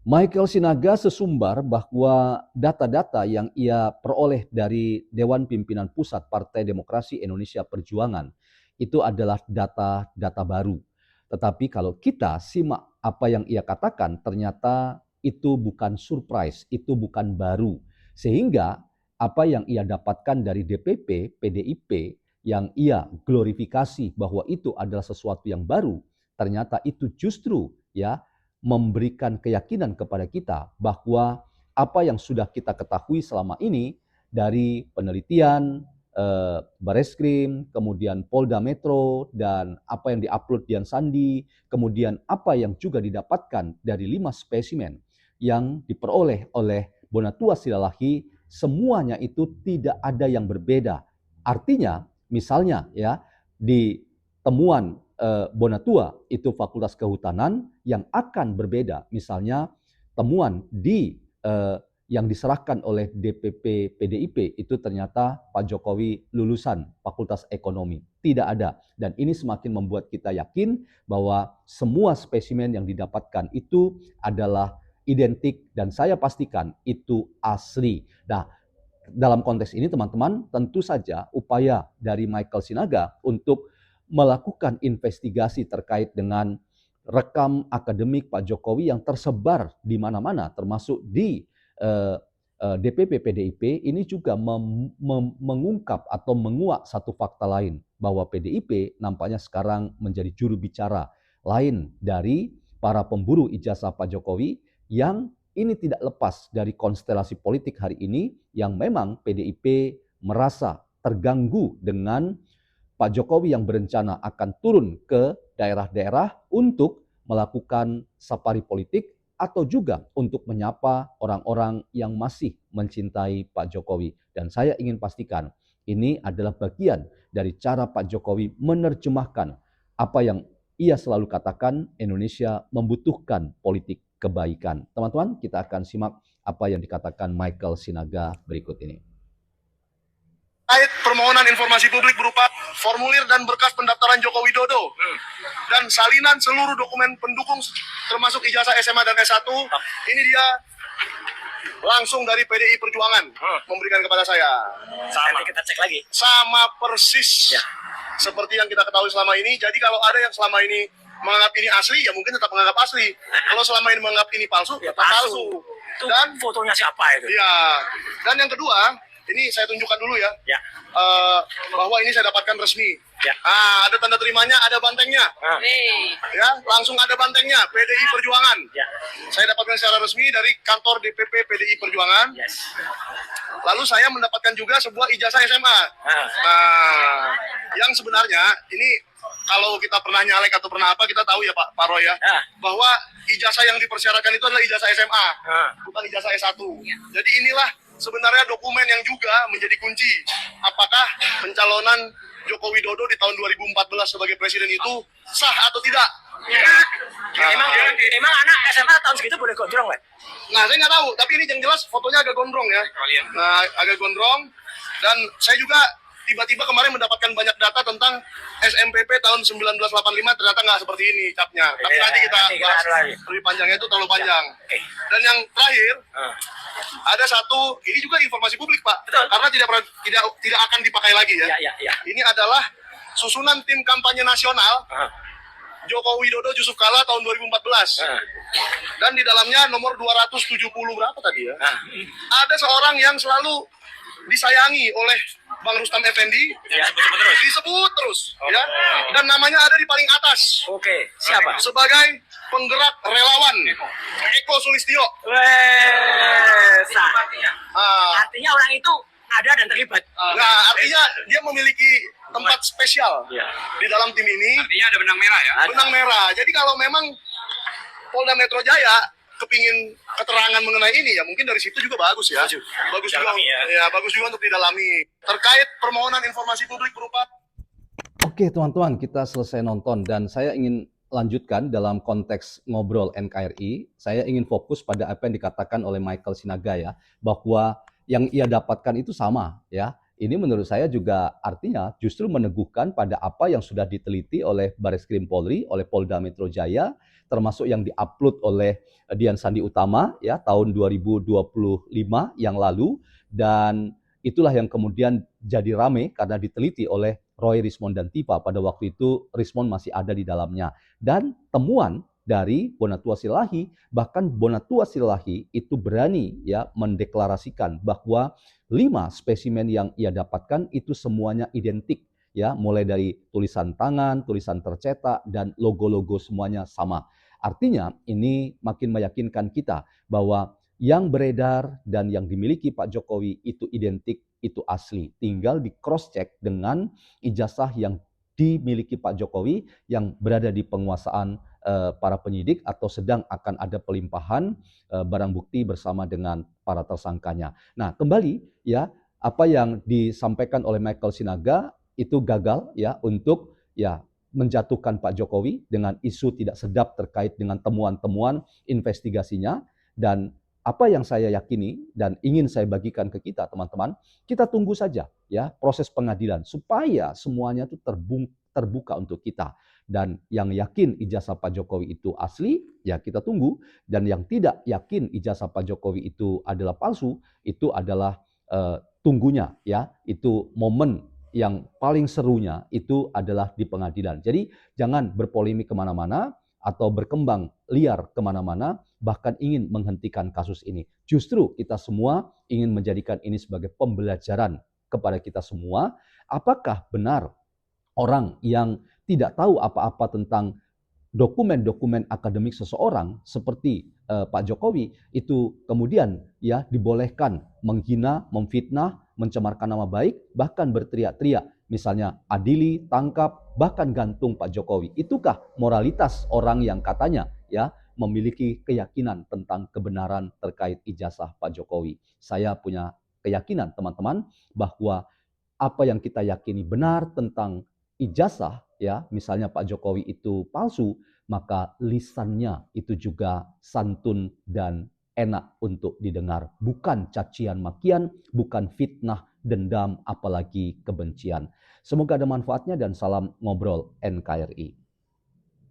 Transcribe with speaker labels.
Speaker 1: Michael Sinaga sesumbar bahwa data-data yang ia peroleh dari Dewan Pimpinan Pusat Partai Demokrasi Indonesia Perjuangan itu adalah data-data baru. Tetapi kalau kita simak apa yang ia katakan, ternyata itu bukan surprise, itu bukan baru. Sehingga apa yang ia dapatkan dari DPP, PDIP, yang ia glorifikasi bahwa itu adalah sesuatu yang baru, ternyata itu justru ya memberikan keyakinan kepada kita bahwa apa yang sudah kita ketahui selama ini dari penelitian Bareskrim, kemudian Polda Metro, dan apa yang diupload Dian Sandi, kemudian apa yang juga didapatkan dari 5 spesimen yang diperoleh oleh Bonatua Silalahi, semuanya itu tidak ada yang berbeda. Artinya, misalnya ya, di temuan Bonatua itu Fakultas Kehutanan yang akan berbeda. Misalnya temuan di yang diserahkan oleh DPP PDIP itu ternyata Pak Jokowi lulusan Fakultas Ekonomi. Tidak ada. Dan ini semakin membuat kita yakin bahwa semua spesimen yang didapatkan itu adalah identik dan saya pastikan itu asli. Nah, dalam konteks ini teman-teman, tentu saja upaya dari Michael Sinaga untuk melakukan investigasi terkait dengan rekam akademik Pak Jokowi yang tersebar di mana-mana, termasuk di DPP PDIP, ini juga mengungkap atau menguak satu fakta lain, bahwa PDIP nampaknya sekarang menjadi juru bicara lain dari para pemburu ijazah Pak Jokowi, yang ini tidak lepas dari konstelasi politik hari ini yang memang PDIP merasa terganggu dengan Pak Jokowi yang berencana akan turun ke daerah-daerah untuk melakukan safari politik atau juga untuk menyapa orang-orang yang masih mencintai Pak Jokowi. Dan saya ingin pastikan ini adalah bagian dari cara Pak Jokowi menerjemahkan apa yang ia selalu katakan, Indonesia membutuhkan politik kebaikan. Teman-teman, kita akan simak apa yang dikatakan Michael Sinaga berikut ini.
Speaker 2: Terkait permohonan informasi publik berupa formulir dan berkas pendaftaran Joko Widodo dan salinan seluruh dokumen pendukung termasuk ijazah SMA dan S1, ini dia langsung dari PDI Perjuangan memberikan kepada saya.
Speaker 3: Nanti kita cek lagi.
Speaker 2: Sama persis ya, seperti yang kita ketahui selama ini. Jadi kalau ada yang selama ini menganggap ini asli, ya mungkin tetap menganggap asli. Kalau selama ini menganggap ini palsu, ya tetap palsu.
Speaker 3: Dan fotonya siapa itu?
Speaker 2: Ya. Dan yang kedua, ini saya tunjukkan dulu ya. Bahwa ini saya dapatkan resmi.
Speaker 3: Ya.
Speaker 2: Ada tanda terimanya, ada bantengnya. Ya, langsung ada bantengnya, PDI Perjuangan.
Speaker 3: Ya.
Speaker 2: Saya dapatkan secara resmi dari kantor DPP PDI Perjuangan.
Speaker 3: Yes.
Speaker 2: Lalu saya mendapatkan juga sebuah ijazah SMA. Nah, yang sebenarnya ini kalau kita pernah nyalek atau pernah apa, kita tahu ya Pak Roy ya, bahwa ijazah yang dipersyaratkan itu adalah ijazah SMA, bukan ijazah S1. Jadi inilah sebenarnya dokumen yang juga menjadi kunci apakah pencalonan Joko Widodo di tahun 2014 sebagai presiden itu sah atau tidak.
Speaker 3: Emang anak SMA tahun segitu boleh gondrong, Pak?
Speaker 2: Nah, saya nggak tahu, tapi ini yang jelas fotonya agak gondrong ya. Nah, agak gondrong. Dan saya juga tiba-tiba kemarin mendapatkan banyak data tentang SMPP tahun 1985, ternyata nggak seperti ini capnya. Tapi nanti kita bahas lebih panjangnya, itu terlalu panjang. Dan yang terakhir, ada satu, ini juga informasi publik Pak.
Speaker 3: Betul.
Speaker 2: Karena tidak akan dipakai lagi ya. Ini adalah susunan tim kampanye nasional Joko Widodo Yusuf Kala tahun 2014. Dan di dalamnya nomor 270 berapa tadi ya? Ada seorang yang selalu disayangi oleh Bang Rustam Effendi, disebut terus, ya, dan namanya ada di paling atas.
Speaker 3: Oke, siapa?
Speaker 2: Sebagai penggerak relawan, Eko Sulistyo.
Speaker 3: Artinya orang itu ada dan terlibat.
Speaker 2: Nah, artinya dia memiliki tempat spesial di dalam tim ini.
Speaker 4: Artinya ada benang merah ya?
Speaker 2: Benang merah. Jadi kalau memang Polda Metro Jaya kepingin keterangan mengenai ini, ya mungkin dari situ juga bagus ya. Bagus juga, bagus juga untuk didalami. Terkait permohonan informasi publik berupa.
Speaker 1: Oke teman-teman, kita selesai nonton dan saya ingin lanjutkan dalam konteks ngobrol NKRI. Saya ingin fokus pada apa yang dikatakan oleh Michael Sinaga ya, bahwa yang ia dapatkan itu sama ya. Ini menurut saya juga artinya justru meneguhkan pada apa yang sudah diteliti oleh Bareskrim Polri, oleh Polda Metro Jaya, termasuk yang diupload oleh Dian Sandi Utama ya tahun 2025 yang lalu, dan itulah yang kemudian jadi rame karena diteliti oleh Roy Rismond dan Tipa. Pada waktu itu Rismond masih ada di dalamnya. Dan temuan dari Bonatua Silahi, bahkan Bonatua Silahi itu berani ya mendeklarasikan bahwa 5 spesimen yang ia dapatkan itu semuanya identik ya, mulai dari tulisan tangan, tulisan tercetak, dan logo-logo semuanya sama. Artinya ini makin meyakinkan kita bahwa yang beredar dan yang dimiliki Pak Jokowi itu identik, itu asli. Tinggal di cross check dengan ijazah yang dimiliki Pak Jokowi yang berada di penguasaan para penyidik atau sedang akan ada pelimpahan barang bukti bersama dengan para tersangkanya. Nah, kembali ya, apa yang disampaikan oleh Michael Sinaga itu gagal ya untuk ya menjatuhkan Pak Jokowi dengan isu tidak sedap terkait dengan temuan-temuan investigasinya. Dan apa yang saya yakini dan ingin saya bagikan ke kita teman-teman, kita tunggu saja ya proses pengadilan supaya semuanya itu terbuka untuk kita. Dan yang yakin ijazah Pak Jokowi itu asli, ya kita tunggu. Dan yang tidak yakin ijazah Pak Jokowi itu adalah palsu, itu adalah tunggunya ya, itu momen yang paling serunya itu adalah di pengadilan. Jadi jangan berpolemik kemana-mana atau berkembang liar kemana-mana, bahkan ingin menghentikan kasus ini. Justru kita semua ingin menjadikan ini sebagai pembelajaran kepada kita semua. Apakah benar orang yang tidak tahu apa-apa tentang dokumen-dokumen akademik seseorang seperti Pak Jokowi itu kemudian ya dibolehkan menghina, memfitnah, mencemarkan nama baik, bahkan berteriak-teriak misalnya adili, tangkap, bahkan gantung Pak Jokowi. Itukah moralitas orang yang katanya ya memiliki keyakinan tentang kebenaran terkait ijazah Pak Jokowi? Saya punya keyakinan teman-teman bahwa apa yang kita yakini benar tentang ijazah ya, misalnya Pak Jokowi itu palsu, maka lisannya itu juga santun dan enak untuk didengar, bukan cacian makian, bukan fitnah, dendam, apalagi kebencian. Semoga ada manfaatnya dan salam ngobrol NKRI.